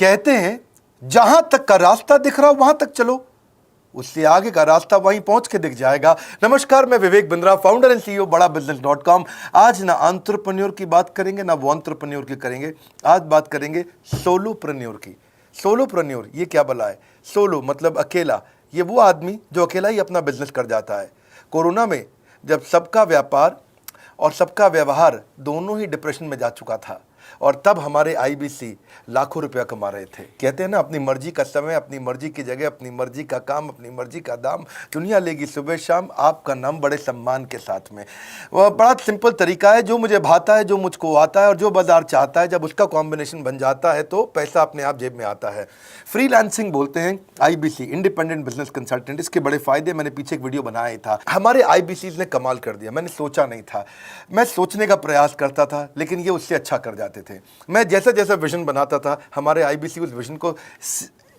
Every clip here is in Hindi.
कहते हैं जहां तक का रास्ता दिख रहा वहां तक चलो, उससे आगे का रास्ता वहीं पहुंच के दिख जाएगा। नमस्कार, मैं Vivek Bindra, founder and CEO बड़ाबिजनेस.com। आज ना एंटरप्रेन्योर की बात करेंगे ना वो एंटरप्रेन्योर की करेंगे, आज बात करेंगे सोलोप्रेन्योर की। सोलोप्रेन्योर ये क्या भला है? सोलो मतलब अकेला, ये वो आदमी जो अकेला ही अपना बिजनेस कर जाता है। कोरोना में जब सबका व्यापार और सबका व्यवहार दोनों ही डिप्रेशन में जा चुका था, और तब हमारे आईबीसी लाखों रुपया कमा रहे थे। कहते हैं ना, अपनी मर्जी का समय, अपनी मर्जी की जगह, अपनी मर्जी का काम, अपनी मर्जी का दाम, दुनिया लेगी सुबह शाम आपका नाम बड़े सम्मान के साथ में। वह बड़ा सिंपल तरीका है, जो मुझे भाता है, जो मुझको आता है और जो बाजार चाहता है, जब उसका कॉम्बिनेशन बन जाता है तो पैसा अपने आप जेब में आता है। फ्रीलांसिंग बोलते हैं आईबीसी, इंडिपेंडेंट बिजनेस कंसल्टेंट। इसके बड़े फायदे मैंने पीछे एक वीडियो बनाया था। हमारे आईबीसी ने कमाल कर दिया, मैंने सोचा नहीं था। मैं सोचने का प्रयास करता था लेकिन ये उससे अच्छा कर जाते थे। मैं जैसा जैसा विजन बनाता था, हमारे आईबीसी उस विजन को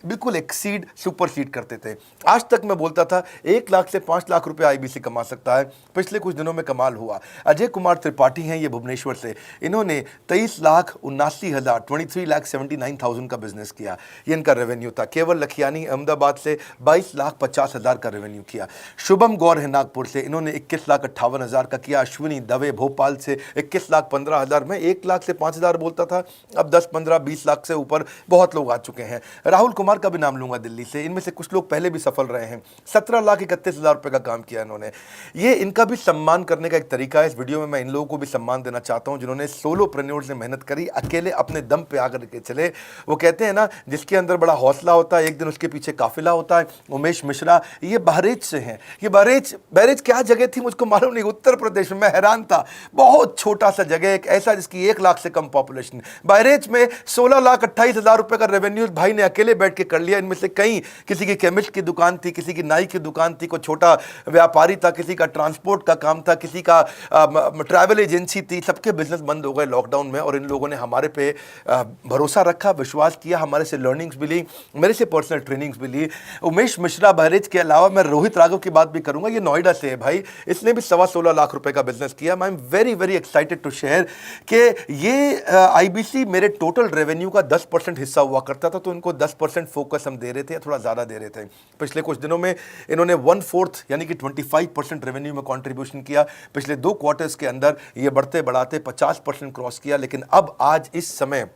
बिल्कुल एक्सीड, सुपरसीड करते थे। आज तक मैं बोलता था 1 लाख से 5 लाख रुपए आईबीसी कमा सकता है। पिछले कुछ दिनों में कमाल हुआ। अजय कुमार त्रिपाठी हैं ये भुवनेश्वर से, इन्होंने 23,79,000 का बिजनेस किया। ये इनका रेवेन्यू था। केवल लखियानी अहमदाबाद से 22,50,000 का रेवेन्यू किया। शुभम गौर है नागपुर से, इन्होंने 21,58,000 का किया। अश्विनी दवे भोपाल से 21,15,000। मैं 1 लाख से 5,000 बोलता था, अब 10, 15, 20 लाख से ऊपर बहुत लोग आ चुके हैं। राहुल कुमार का भी नाम लूंगा दिल्ली से, इनमें से कुछ लोग पहले भी सफल रहे हैं। 17,31,000 रुपए का काम किया इन्होंने। ये इनका भी सम्मान करने का एक तरीका है। इस वीडियो में मैं इन लोगों को भी सम्मान देना चाहता हूं जिन्होंने सोलोप्रेन्योर से मेहनत करी, अकेले अपने दम पे आकर के चले। वो कहते हैं ना, जिसके अंदर बड़ा हौसला होता है एक दिन उसके पीछे काफिला होता है। उमेश मिश्रा ये बहरेच से हैं। ये बहरेच क्या जगह थी मुझको मालूम नहीं, उत्तर प्रदेश में। मैं हैरान था, बहुत छोटा सा जगह, एक ऐसा जिसकी 1 लाख से कम पॉपुलेशन। बहरेच में 16,28,000 रुपए का रेवेन्यू भाई ने अकेले बैठ के कर लिया। इनमें से कई, किसी की केमिस्ट की दुकान थी, किसी की नाई की दुकान थी, कोई छोटा व्यापारी था, किसी का ट्रांसपोर्ट का काम था, किसी का ट्रैवल एजेंसी थी। सबके बिजनेस बंद हो गए लॉकडाउन में, और इन लोगों ने हमारे पे भरोसा रखा, विश्वास किया, हमारे से लर्निंग्स भी ली, मेरे से पर्सनल ट्रेनिंग्स भी ली। उमेश मिश्रा बहरेच के अलावा मैं रोहित राघव की बात भी करूंगा। ये नोएडा से है भाई, इसने भी 16.25 लाख रुपए का बिजनेस किया। I am very very excited to share कि ये आईबीसी मेरे टोटल रेवेन्यू का 10% हिस्सा हुआ करता था, तो इनको 10% फोकस हम दे रहे थे, थोड़ा ज़्यादा दे रहे थे। पिछले कुछ दिनों में इन्होंने 1/4 यानी कि 25% रेवेन्यू में कंट्रीब्यूशन किया। पिछले 2 क्वार्टर्स के अंदर ये बढ़ते बढ़ाते 50% क्रॉस किया। लेकिन अब आज इस समय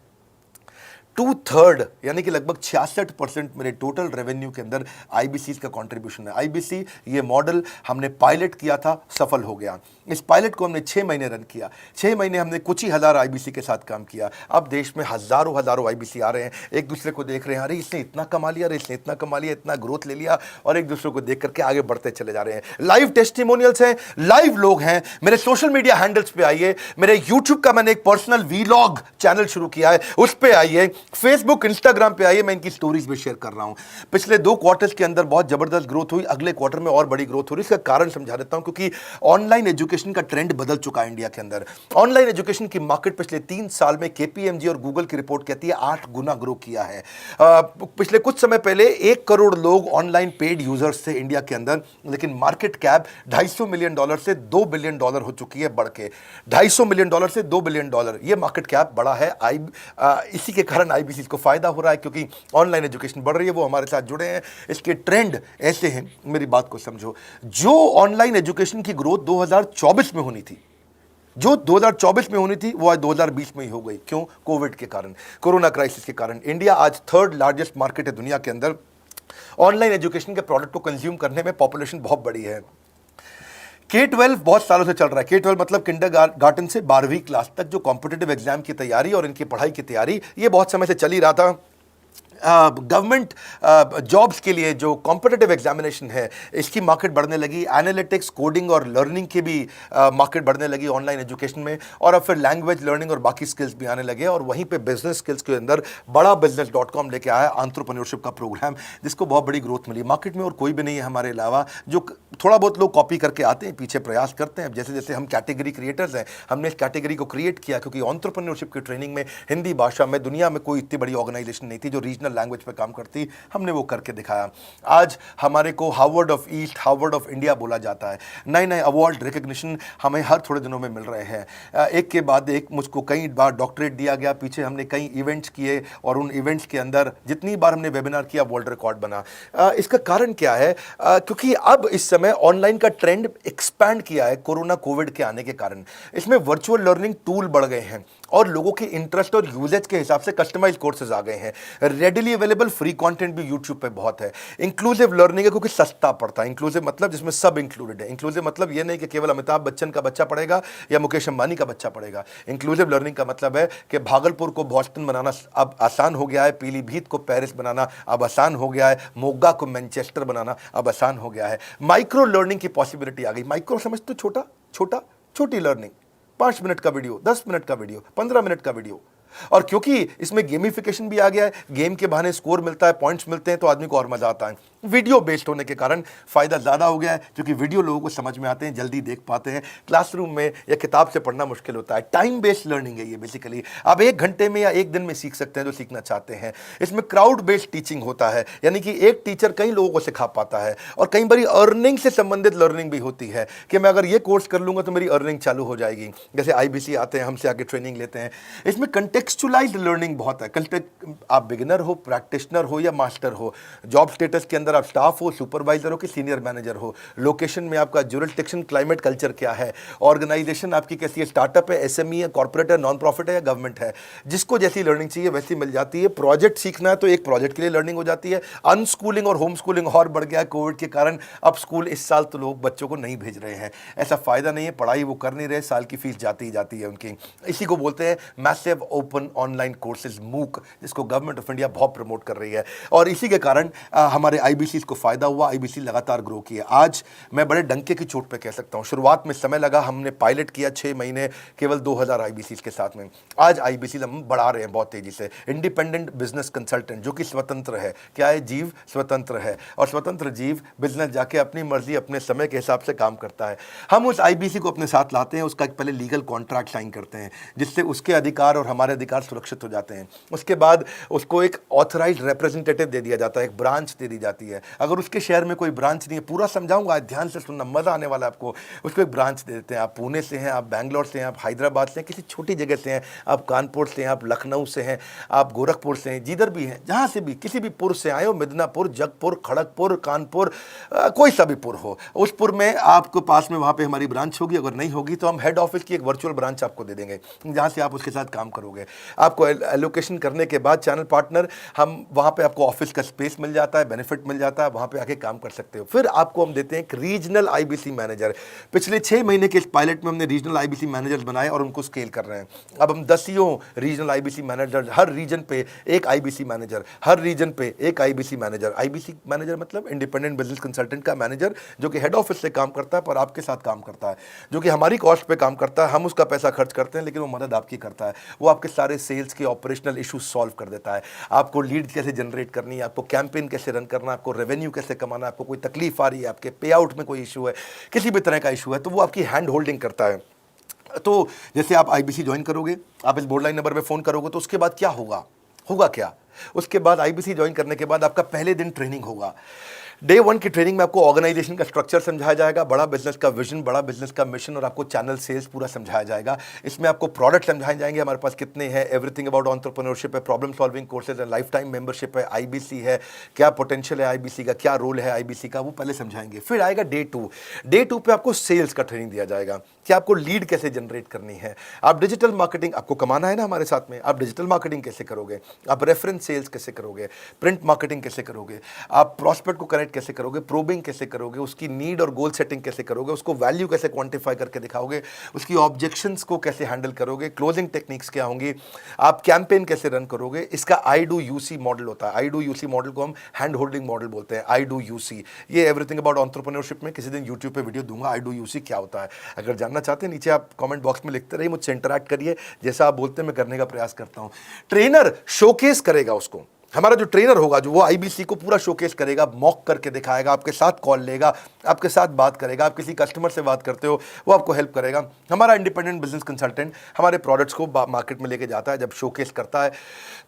2/3 यानी कि लगभग 66% मेरे टोटल रेवेन्यू के अंदर आईबीसी का कंट्रीब्यूशन है। आईबीसी ये मॉडल हमने पायलट किया था, सफल हो गया। इस पायलट को हमने 6 महीने रन किया। 6 महीने हमने कुछ ही हज़ार आईबीसी के साथ काम किया। अब देश में हज़ारों आईबीसी आ रहे हैं, एक दूसरे को देख रहे हैं, अरे इसने इतना कमा लिया, अरे इसने इतना कमा लिया, इतना ग्रोथ ले लिया, और एक दूसरे को देख करके आगे बढ़ते चले जा रहे हैं। लाइव टेस्टिमोनियल्स हैं, लाइव लोग हैं। मेरे सोशल मीडिया हैंडल्स पे आइए, मेरे यूट्यूब का मैंने एक पर्सनल वीलॉग चैनल शुरू किया है, उस पर आइए, फेसबुक इंस्टाग्राम पे आइए, मैं इनकी स्टोरीज भी शेयर कर रहा हूं। पिछले 2 क्वार्टर्स के अंदर बहुत जबरदस्त ग्रोथ हुई, अगले क्वार्टर में और बड़ी ग्रोथ हो रही है। इसका कारण समझा देता हूं, क्योंकि ऑनलाइन एजुकेशन का ट्रेंड बदल चुका है इंडिया के अंदर। ऑनलाइन एजुकेशन की मार्केट पिछले 3 साल में केपीएमजी और गूगल की रिपोर्ट कहती है 8 गुना ग्रो किया है। पिछले कुछ समय पहले 1 करोड़ लोग ऑनलाइन पेड यूजर्स थे इंडिया के अंदर, लेकिन मार्केट कैप $250 मिलियन से $2 बिलियन हो चुकी है, बढ़ के $250 मिलियन से $2 बिलियन। ये मार्केट कैप बड़ा है। इसी के कारण आईबीसी को फायदा हो रहा है, क्योंकि ऑनलाइन एजुकेशन बढ़ रही है, वो हमारे साथ जुड़े हैं। इसके ट्रेंड ऐसे हैं, मेरी बात को समझो। जो ऑनलाइन एजुकेशन की ग्रोथ 2024 में होनी थी, जो 2024 में होनी थी, वो आज 2020 में ही हो गई। क्यों? कोविड के कारण, कोरोना क्राइसिस के कारण। इंडिया आज 3rd लार्जेस्ट मार्केट है दुनिया के अंदर। ऑनलाइन एजुकेशन के प्रोडक्ट को कंज्यूम करने में पॉपुलेशन बहुत बड़ी है। K-12 बहुत सालों से चल रहा है। K-12 मतलब किंडरगार्टन से 12वीं क्लास तक जो कॉम्पिटिटिव एग्जाम की तैयारी और इनकी पढ़ाई की तैयारी, ये बहुत समय से चल ही रहा था। गवर्नमेंट जॉब्स के लिए जो कॉम्पिटिटिव एग्जामिनेशन है, इसकी मार्केट बढ़ने लगी। एनालिटिक्स, कोडिंग और लर्निंग की भी मार्केट बढ़ने लगी ऑनलाइन एजुकेशन में, और अब फिर लैंग्वेज लर्निंग और बाकी स्किल्स भी आने लगे। और वहीं पे बिजनेस स्किल्स के अंदर बड़ाबिजनेस.com लेके आया एंटरप्रेन्योरशिप का प्रोग्राम, जिसको बहुत बड़ी ग्रोथ मिली मार्केट में। और कोई भी नहीं है हमारे अलावा, जो थोड़ा बहुत लोग कॉपी करके आते हैं, पीछे प्रयास करते हैं। जैसे जैसे हम कैटेगरी क्रिएटर्स हैं, हमने इस कैटेगरी को क्रिएट किया, क्योंकि एंटरप्रेन्योरशिप की ट्रेनिंग में हिंदी भाषा में दुनिया में कोई इतनी बड़ी ऑर्गेनाइजेशन नहीं थी जो रीजनल ओरिजिनल लैंग्वेज पे काम करती, हमने वो करके दिखाया। आज हमारे को Harvard of east, Harvard of India बोला जाता है। नए नए अवार्ड रिकग्निशन हमें हर थोड़े दिनों में मिल रहे हैं, एक के बाद एक। मुझको कई बार डॉक्टरेट दिया गया, पीछे हमने कई इवेंट्स किए और उन इवेंट्स के अंदर जितनी बार हमने वेबिनार किया वर्ल्ड रिकॉर्ड बना। इसका कारण क्या है? क्योंकि अब इस समय ऑनलाइन का ट्रेंड एक्सपैंड किया है कोरोना कोविड के आने के कारण। इसमें वर्चुअल लर्निंग टूल बढ़ गए हैं और लोगों के इंटरेस्ट और यूजेज के हिसाब से कस्टमाइज कोर्सेज आ गए हैं। रेडिली अवेलेबल फ्री कंटेंट भी यूट्यूब पे बहुत है। इंक्लूसिव लर्निंग है क्योंकि सस्ता पड़ता है। इंक्लूसिव मतलब जिसमें सब इंक्लूडेड है। इंक्लूसिव मतलब ये नहीं कि केवल अमिताभ बच्चन का बच्चा पढ़ेगा या मुकेश अंबानी का बच्चा पढ़ेगा। इंक्लूसिव लर्निंग का मतलब है कि भागलपुर को बॉस्टन बनाना अब आसान हो गया है, पीलीभीत को पेरिस बनाना अब आसान हो गया है, मोगा को मैनचेस्टर बनाना अब आसान हो गया है। माइक्रो लर्निंग की पॉसिबिलिटी आ गई। माइक्रो समझ तो छोटा छोटा, छोटी लर्निंग, 5 मिनट का वीडियो, 10 मिनट का वीडियो, 15 मिनट का वीडियो। और क्योंकि इसमें गेमिफिकेशन भी आ गया है, गेम के बहाने स्कोर मिलता है, पॉइंट्स मिलते हैं, तो आदमी को और मजा आता है। वीडियो बेस्ड होने के कारण फायदा ज्यादा हो गया है, क्योंकि वीडियो लोगों को समझ में आते हैं, जल्दी देख पाते हैं। क्लासरूम में या किताब से पढ़ना मुश्किल होता है। टाइम बेस्ड लर्निंग है ये बेसिकली। आप 1 घंटे में या 1 दिन में सीख सकते हैं जो सीखना चाहते हैं। इसमें क्राउड बेस्ड टीचिंग होता है, यानी कि एक टीचर कई लोगों को सिखा पाता है। और कई बार अर्निंग से संबंधित लर्निंग भी होती है कि मैं अगर ये कोर्स कर लूंगा तो मेरी अर्निंग चालू हो जाएगी। जैसे IBC आते हैं, हमसे आगे ट्रेनिंग लेते हैं। इसमें कंटेक्चुअलाइज्ड लर्निंग बहुत है। आप बिगिनर हो, प्रैक्टिशनर हो या मास्टर हो, जॉब स्टेटस के अंदर आप स्टाफ हो, सुपरवाइजर हो कि सीनियर मैनेजर हो, लोकेशन में आपका जुरिस्डिक्शन, क्लाइमेट, कल्चर क्या है, ऑर्गेनाइजेशन आपकी कैसी है, स्टार्टअप है, SME है, कॉर्पोरेट है, नॉन प्रॉफिट है या गवर्नमेंट है, जिसको जैसी लर्निंग चाहिए वैसी मिल जाती है। प्रोजेक्ट सीखना है तो एक प्रोजेक्ट के लिए लर्निंग हो जाती है। अनस्कूलिंग और होम स्कूलिंग और बढ़ गया है कोविड के कारण। अब स्कूल इस साल तो लोग बच्चों को नहीं भेज रहे हैं, ऐसा फायदा नहीं है, पढ़ाई वो कर नहीं रहे, साल की फीस जाती ही जाती है उनकी। इसी को बोलते हैं massive open online courses, MOOC, जिसको गवर्नमेंट ऑफ इंडिया बहुत प्रमोट कर रही है। और इसी के कारण हमारे IBC को फायदा हुआ। IBC लगातार ग्रो किया। आज मैं बड़े डंके की चोट पे कह सकता हूं, शुरुआत में समय लगा, हमने पायलट किया 6 महीने केवल 2000 IBC के साथ में। आज IBC हम बढ़ा रहे हैं बहुत तेजी से। इंडिपेंडेंट बिजनेस कंसल्टेंट, जो कि स्वतंत्र है। क्या है? जीव स्वतंत्र है, और स्वतंत्र जीव बिजनेस जाके अपनी मर्जी अपने समय के हिसाब से काम करता है। हम उस IBC को अपने साथ लाते हैं, उसका एक पहले लीगल कॉन्ट्रैक्ट साइन करते हैं, जिससे उसके अधिकार और हमारे अधिकार सुरक्षित हो जाते हैं। उसके बाद उसको एक ऑथराइज्ड रिप्रेजेंटेटिव दे दिया जाता है, एक ब्रांच दे दी जाती है। अगर उसके शहर में कोई ब्रांच नहीं है, पूरा समझाऊंगा, ध्यान से सुनना, मजा आने वाला है आपको। उसको एक ब्रांच दे देते हैं। आप पुणे से हैं, आप बैंगलोर से हैं, आप हैदराबाद से हैं, किसी छोटी जगह से हैं, आप कानपुर से हैं, आप लखनऊ से हैं, आप गोरखपुर से हैं, जिधर भी हैं, जहां से भी, किसी भी पुर से आए हो, मिदनापुर, जगपुर, खड़गपुर, कानपुर, कोई सा भी पुर हो, उस पुर में आपको पास में वहां पे हमारी ब्रांच होगी। अगर नहीं होगी तो हम हेड ऑफिस की एक वर्चुअल ब्रांच आपको दे देंगे, जहां से आप उसके साथ काम करोगे। आपको एलोकेशन करने के बाद चैनल पार्टनर, हम वहां पे आपको ऑफिस का स्पेस मिल जाता है, बेनिफिट मिल जाता है, वहां पे आके काम कर सकते हो। फिर आपको हम देते हैं एक रीजनल IBC मैनेजर। पिछले 6 महीने के इस पायलट में हमने रीजनल IBC मैनेजर्स बनाए और उनको स्केल कर रहे हैं। अब हम 10 रीजनल IBC मैनेजर, हर रीजन पे एक IBC मैनेजर, हर रीजन पे एक IBC मैनेजर। IBC मैनेजर मतलब इंडिपेंडेंट बिजनेस कंसल्टेंट का मैनेजर, जो कि हेड ऑफिस से काम करता है पर आपके साथ काम करता है, जो कि हमारी कॉस्ट पे काम करता है। हम उसका पैसा खर्च करते हैं, लेकिन वो मदद आपकी करता है। वो आपके सारे सेल्स के ऑपरेशनल इशूज सॉल्व कर देता है। आपको लीड कैसे जनरेट करनी है, आपको कैंपेन कैसे रन करना है, आपको रेवेन्यू कैसे कमाना है, आपको कोई तकलीफ आ रही है, आपके पे आउट में कोई इशू है, किसी भी तरह का इशू है, तो वो आपकी हैंड होल्डिंग करता है। तो जैसे आप IBC ज्वाइन करोगे, आप इस बोर्ड लाइन नंबर पे फोन करोगे, तो उसके बाद क्या होगा क्या? उसके बाद IBC ज्वाइन करने के बाद आपका पहले दिन ट्रेनिंग होगा। डे 1 की ट्रेनिंग में आपको ऑर्गेनाइजेशन का स्ट्रक्चर समझाया जाएगा, बड़ा बिजनेस का विजन, बड़ा बिजनेस का मिशन, और आपको चैनल सेल्स पूरा समझाया जाएगा। इसमें आपको प्रोडक्ट समझाए जाएंगे, हमारे पास कितने हैं, एवरीथिंग अबाउट एंटरप्रेन्योरशिप है, प्रॉब्लम सॉल्विंग कोर्सेज है, लाइफ टाइम मेंबरशिप है, IBC है, क्या पोटेंशियल है IBC का, क्या रोल है IBC का, वो पहले समझाएंगे। फिर आएगा डे 2। डे 2 पे आपको सेल्स का ट्रेनिंग दिया जाएगा कि आपको लीड कैसे जनरेट करनी है, आप डिजिटल मार्केटिंग, आपको कमाना है ना हमारे साथ में, आप डिजिटल मार्केटिंग कैसे करोगे, आप रेफरेंस सेल्स कैसे करोगे, प्रिंट मार्केटिंग कैसे करोगे, आप प्रॉस्पेक्ट को कनेक्ट कैसे करोगे, प्रोबिंग कैसे करोगे, उसकी नीड और गोल सेटिंग कैसे करोगे, उसको वैल्यू कैसे क्वांटिफाई करके दिखाओगे, उसकी ऑब्जेक्शंस को कैसे हैंडल करोगे, क्लोजिंग टेक्निक्स क्या होंगी, आप कैंपेन कैसे रन करोगे। इसका I-Do-You-See मॉडल होता है। I-Do-You-See मॉडल को हम हैंड होल्डिंग मॉडल बोलते हैं। I-Do-You-See, ये एवरीथिंग अबाउट एंटरप्रेन्योरशिप में किसी दिन YouTube पे वीडियो दूंगा, I-Do-You-See क्या होता है। अगर जानना चाहते हैं, नीचे आप कमेंट बॉक्स में लिखते रहिए, मुझसे इंटरैक्ट करिए, जैसा आप बोलते हैं मैं करने का प्रयास करता हूं। ट्रेनर शोकेस करेगा उसको, हमारा जो ट्रेनर होगा, जो वो आईबीसी को पूरा शोकेस करेगा, मॉक करके दिखाएगा, आपके साथ कॉल लेगा, आपके साथ बात करेगा, आप किसी कस्टमर से बात करते हो वो आपको हेल्प करेगा। हमारा इंडिपेंडेंट बिजनेस कंसल्टेंट हमारे प्रोडक्ट्स को मार्केट में लेके जाता है, जब शोकेस करता है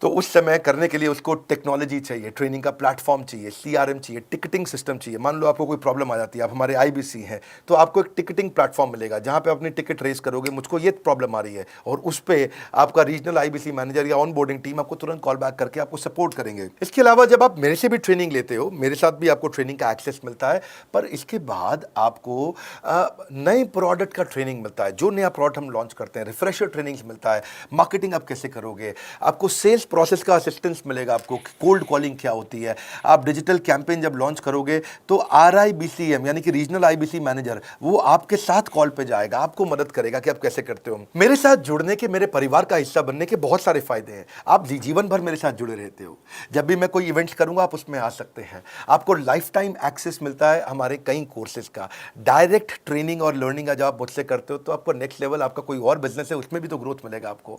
तो उस समय करने के लिए उसको टेक्नोलॉजी चाहिए, ट्रेनिंग का प्लेटफॉर्म चाहिए, सीआरएम चाहिए, टिकटिंग सिस्टम चाहिए। मान लो आपको कोई प्रॉब्लम आ जाती है, आप हमारे आईबीसी हैं, तो आपको एक टिकटिंग प्लेटफॉर्म मिलेगा जहां पे अपनी टिकट रेस करोगे, मुझको ये प्रॉब्लम आ रही है, और उस पर आपका रीजनल आईबीसी मैनेजर या ऑन बोर्डिंग टीम आपको तुरंत कॉल बैक करके आपको सपोर्ट करेंगे। इसके अलावा जब आप मेरे से भी ट्रेनिंग लेते हो, मेरे साथ भी आपको ट्रेनिंग का एक्सेस मिलता है, पर इसके बाद आपको नए प्रोडक्ट का ट्रेनिंग मिलता है। जो नया प्रोडक्ट हम लॉन्च करते हैं, रिफ्रेशर ट्रेनिंग्स मिलता है, मार्केटिंग आप कैसे करोगे, आपको सेल्स प्रोसेस का असिस्टेंस मिलेगा, आपको कोल्ड कॉलिंग क्या होती है, आप डिजिटल कैंपेन जब लॉन्च करोगे तो आरआईबीसीएम यानी कि रीजनल आईबीसी मैनेजर वो आपके साथ कॉल पे जाएगा, आपको मदद करेगा कि आप कैसे करते हो। मेरे साथ जुड़ने के, मेरे परिवार का हिस्सा बनने के बहुत सारे फायदे हैं। आप जीवन भर मेरे साथ जुड़े रहते हो, जब भी मैं कोई इवेंट्स करूंगा आप उसमें आ सकते हैं, आपको लाइफ टाइम एक्सेस मिलता है हमारे कई कोर्सेज का, डायरेक्ट ट्रेनिंग और लर्निंग जब आप मुझसे करते हो तो आपको नेक्स्ट लेवल, आपका कोई और बिजनेस है उसमें भी तो ग्रोथ मिलेगा आपको।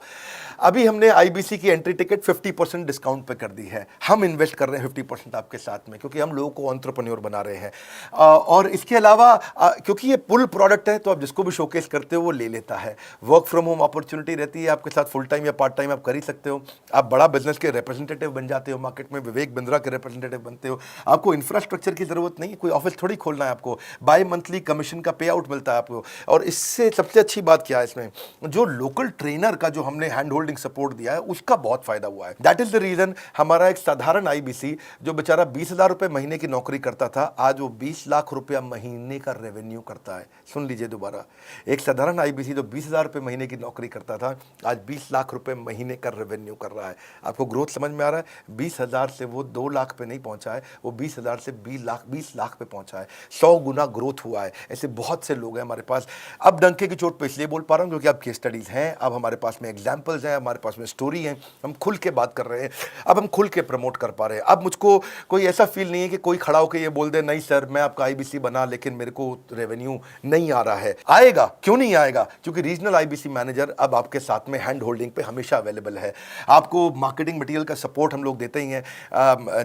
अभी हमने आईबीसी की एंट्री टिकट 50% डिस्काउंट पे कर दी है, हम इन्वेस्ट कर रहे हैं 50% आपके साथ में, क्योंकि हम लोगों को एंटरप्रेन्योर बना रहे हैं। और इसके अलावा क्योंकि ये पुल प्रोडक्ट है तो आप जिसको भी शोकेस करते हो वो ले लेता है। वर्क फ्रॉम होम अपॉर्चुनिटी रहती है आपके साथ, फुल टाइम या पार्ट टाइम आप कर ही सकते हो। आप बड़ा बिजनेस के रिप्रेजेंटेटिव बन जाते हो, मार्केट में विवेक बिंद्रा के रिप्रेजेंटेटिव बनते हो। आपको इंफ्रास्ट्रक्चर की जरूरत नहीं, कोई ऑफिस थोड़ी खोलना है आपको, बाय मंथली कमीशन का पे आउट मिलता है आपको। और इससे सबसे अच्छी बात क्या है, इसमें जो लोकल ट्रेनर का जो हमने हैंड होल्डिंग सपोर्ट दिया है उसका बहुत फायदा हुआ है। दैट इज द रीजन हमारा एक साधारण आईबीसी जो बेचारा 20,000 रुपए महीने की नौकरी करता था, आज वो 20 लाख रुपया महीने का रेवेन्यू करता है। सुन लीजिए दोबारा, एक साधारण आईबीसी जो 20,000 रुपए महीने की नौकरी करता था, आज 20 लाख रुपए महीने का रेवेन्यू कर रहा है। आपको ग्रोथ समझ में आ रहा है? 20,000 से वो 2 लाख पे नहीं पहुंचा है, वो 20,000 से 20 लाख पे पहुंचा है। 100 गुना ग्रोथ हुआ है। ऐसे बहुत से लोग हैं हमारे पास। अब डंके की चोट पे इसलिए बोल पा रहा हूं क्योंकि अब केस स्टडीज हैं, अब हमारे पास में एग्जाम्पल्स हैं, हमारे पास में स्टोरी है, हम खुल के बात कर रहे हैं, अब हम खुल के प्रमोट कर पा रहे हैं। अब मुझको कोई ऐसा फील नहीं है कि कोई खड़ा होकर ये बोल दे नहीं सर मैं आपका आईबीसी बना लेकिन मेरे को रेवेन्यू नहीं आ रहा है। आएगा, क्यों नहीं आएगा? क्योंकि रीजनल आईबीसी मैनेजर अब आपके साथ में हैंड होल्डिंग पे हमेशा अवेलेबल है। आपको मार्केटिंग मटेरियल का सपोर्ट हम लोग देते ही हैं,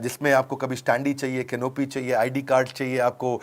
जिसमें आपको कभी स्टैंडी चाहिए, कैनोपी चाहिए, आईडी कार्ड चाहिए, आपको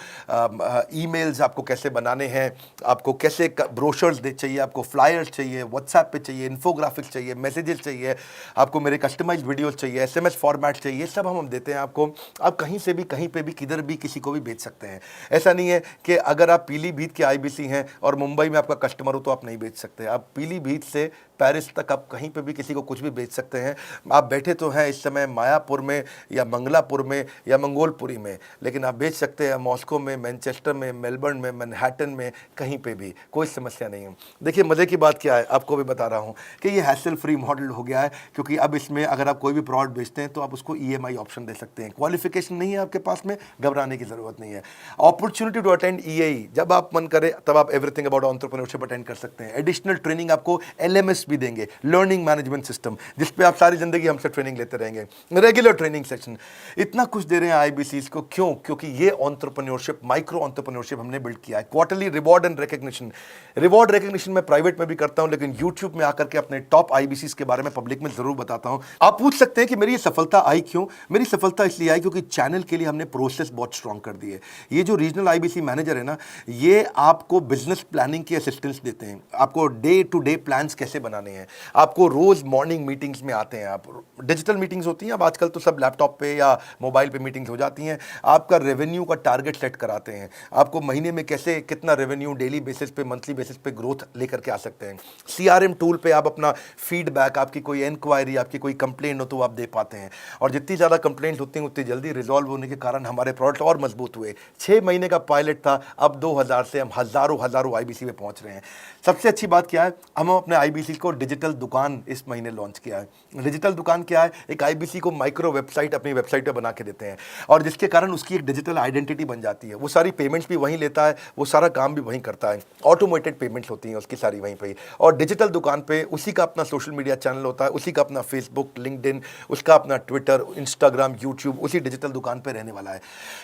ईमेल्स आपको कैसे बनाने हैं, आपको कैसे ब्रोशर्स चाहिए, आपको फ्लायर्स चाहिए, व्हाट्सएप पे चाहिए, इन्फोग्राफिक्स चाहिए, मैसेजेस चाहिए, आपको मेरे कस्टमाइज्ड वीडियोस चाहिए, एसएमएस फॉर्मेट चाहिए, सब हम देते हैं आपको। आप कहीं से भी, कहीं पे भी, किधर भी, किसी को भी बेच सकते हैं। ऐसा नहीं है कि अगर आप पीलीभीत के आईबीसी हैं और मुंबई में आपका कस्टमर हो तो आप नहीं बेच सकते। आप पीलीभीत से पेरिस तक आप कहीं पे भी किसी को कुछ भी बेच सकते हैं। आप बैठे तो हैं इस समय मायापुर में या मंगलापुर में या मंगोलपुरी में, लेकिन आप बेच सकते हैं मॉस्को में, मैनचेस्टर में, मेलबर्न में, मैनहट्टन में, कहीं पे भी, कोई समस्या नहीं है। देखिए मज़े की बात क्या है, आपको भी बता रहा हूँ कि ये हैसल फ्री मॉडल हो गया है, क्योंकि अब इसमें अगर आप कोई भी प्रोडक्ट बेचते हैं तो आप उसको ईएमआई ऑप्शन दे सकते हैं। क्वालिफिकेशन नहीं है आपके पास में, घबराने की जरूरत नहीं है। अपॉर्चुनिटी टू अटेंड ईएई, जब आप मन करे तब आप एवरीथिंग अबाउट एंटरप्रेन्योरशिप अटेंड कर सकते हैं। एडिशनल ट्रेनिंग आपको एलएमएस भी देंगे, लर्निंग मैनेजमेंट सिस्टम, जिस पे आप सारी जिंदगी हमसे ट्रेनिंग लेते रहेंगे, रेगुलर ट्रेनिंग सेक्शन, इतना कुछ दे रहे हैं आईबीसीज को। क्यों? क्योंकि ये एंटरप्रेन्योरशिप, माइक्रो एंटरप्रेन्योरशिप हमने बिल्ड किया है। Quarterly reward and recognition, reward recognition मैं प्राइवेट में भी करता हूं, लेकिन यूट्यूब में आकर के अपने टॉप आईबीसीज के बारे में पब्लिक में जरूर बताता हूं। आप पूछ सकते हैं कि मेरी ये सफलता आई क्यों? मेरी सफलता इसलिए आई क्योंकि चैनल के लिए हमने प्रोसेस बहुत स्ट्रांग कर दी है। ये जो रीजनल आईबीसी मैनेजर है ना, ये आपको बिजनेस प्लानिंग की असिस्टेंस देते हैं, आपको डे टू डे प्लान्स कैसे बनाने हैं, आपको रोज मॉर्निंग मीटिंग्स में आते हैं। आप डिजिटल मीटिंग्स होती हैं, अब आजकल तो सब लैपटॉप पे या मोबाइल पे मीटिंग्स हो जाती हैं। आपका रेवेन्यू का टारगेट सेट कराते हैं, आपको महीने में कैसे कितना रेवेन्यू डेली बेसिस पे, मंथली बेसिस पे ग्रोथ लेकर के आ सकते हैं। सीआरएम टूल पे आप अपना फीडबैक, आपकी कोई इंक्वायरी, आपकी कोई कंप्लेंट हो तो आप दे पाते हैं, और जितनी ज़्यादा कंप्लेंट होती हैं उतनी जल्दी रिजॉल्व होने के कारण हमारे प्रोडक्ट और मजबूत हुए। 6 महीने का पायलट था, अब 2000 से हम हज़ारों आईबीसी पे पहुंच रहे हैं। सबसे अच्छी बात क्या है, हम अपने आईबीसी को डिजिटल दुकान इस महीने लॉन्च किया है। डिजिटल दुकान क्या है? एक आईबीसी को माइक्रो वेबसाइट अपनी वेबसाइट पे बना के देते हैं, और जिसके कारण उसकी एक डिजिटल आइडेंटिटी बन जाती है। वो सारी पेमेंट्स भी वहीं लेता है, वो सारा काम भी वहीं करता है, ऑटोमेटेड पेमेंट्स होती हैं उसकी सारी वहीं पे। और डिजिटल दुकान पे उसी का अपना सोशल मीडिया चैनल होता है, उसी का अपना फेसबुक, लिंक्डइन, उसका अपना ट्विटर, इंस्टाग्राम, यूट्यूब उसी डिजिटल दुकान पे रहने वाला है।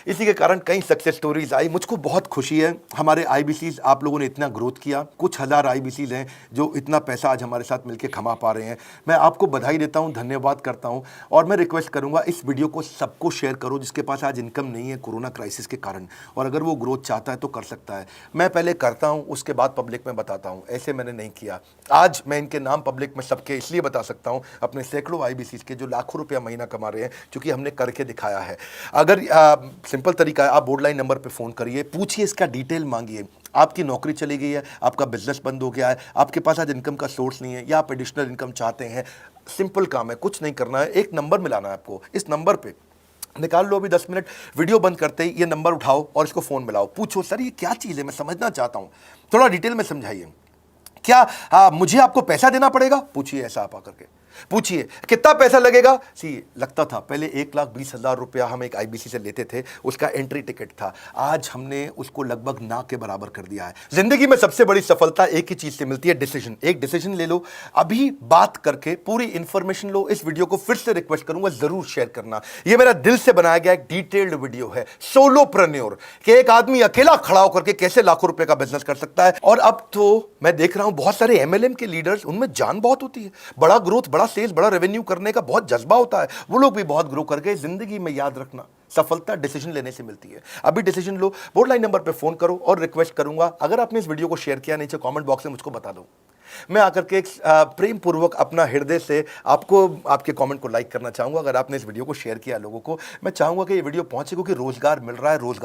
इसी के कारण कई सक्सेस स्टोरीज आई। मुझको बहुत खुशी है, हमारे आईबीसीज आप लोगों ने इतना ग्रोथ किया। कुछ हज़ार आईबीसीज हैं जो इतना पैसा आज हमारे साथ मिलकर कमा पा रहे हैं। मैं आपको बधाई देता हूं, धन्यवाद करता हूं। और मैं रिक्वेस्ट करूंगा इस वीडियो को सबको शेयर करो जिसके पास आज इनकम नहीं है कोरोना क्राइसिस के कारण, और अगर वो ग्रोथ चाहता है तो कर सकता है। मैं पहले करता हूं, उसके बाद पब्लिक में बताता हूं, ऐसे मैंने नहीं किया। आज मैं इनके नाम पब्लिक में सबके इसलिए बता सकता हूं, अपने सैकड़ों IBCs के जो लाखों रुपया महीना कमा रहे हैं, क्योंकि हमने करके दिखाया है। अगर सिंपल तरीका है, आप बोर्ड लाइन नंबर पर फ़ोन करिए, पूछिए, इसका डिटेल मांगिए। आपकी नौकरी चली गई है, आपका बिजनेस बंद हो गया है, आपके पास आज इनकम का सोर्स नहीं है, या आप एडिशनल इनकम चाहते हैं, सिंपल काम है, कुछ नहीं करना है, एक नंबर मिलाना है आपको। इस नंबर पे निकाल लो अभी 10 मिनट, वीडियो बंद करते ही ये नंबर उठाओ और इसको फ़ोन मिलाओ, पूछो सर ये क्या चीज़ है, मैं समझना चाहता हूँ, थोड़ा डिटेल में समझाइए। क्या मुझे आपको पैसा देना पड़ेगा? पूछिए, ऐसा आप आकर के पूछिए। कितना पैसा लगेगा? सी लगता था पहले 1,20,000 रुपया हम एक IBC से लेते थे, उसका एंट्री टिकट था। आज हमने उसको लगभग ना के बराबर कर दिया है। जिंदगी में सबसे बड़ी सफलता एक ही चीज से मिलती है, डिसीजन। एक डिसीजन ले लो, अभी बात करके पूरी इंफॉर्मेशन लो। इस वीडियो को फिर से रिक्वेस्ट करूंगा, जरूर शेयर करना। ये मेरा दिल से बनाया गया एक डिटेल्ड वीडियो है, सोलोप्रेन्योर, कि एक आदमी अकेला खड़ा होकर के कैसे लाखों रुपए का बिजनेस कर सकता है। और अब तो मैं देख रहा हूं बहुत सारे MLM के लीडर्स, उनमें जान बहुत होती है, बड़ा ग्रोथ, बड़ा सेल्स, बड़ा रेवेन्यू करने का बहुत जज्बा होता है, वो लोग भी बहुत ग्रो कर गए। जिंदगी में याद रखना, सफलता डिसीजन लेने से मिलती है। अभी डिसीजन लो, बोर्ड लाइन नंबर पे फोन करो, और रिक्वेस्ट करूंगा अगर आपने इस वीडियो को शेयर किया, नीचे कमेंट बॉक्स में मुझको बता दो। मैं आकर के एक प्रेम पूर्वक अपना हृदय से आपको, आपके कमेंट को लाइक करना चाहूंगा। अगर आपने इस वीडियो को शेयर किया लोगों को, मैं चाहूंगा कि ये वीडियो पहुंचे, क्योंकि रोजगार मिल रहा है, रोजगार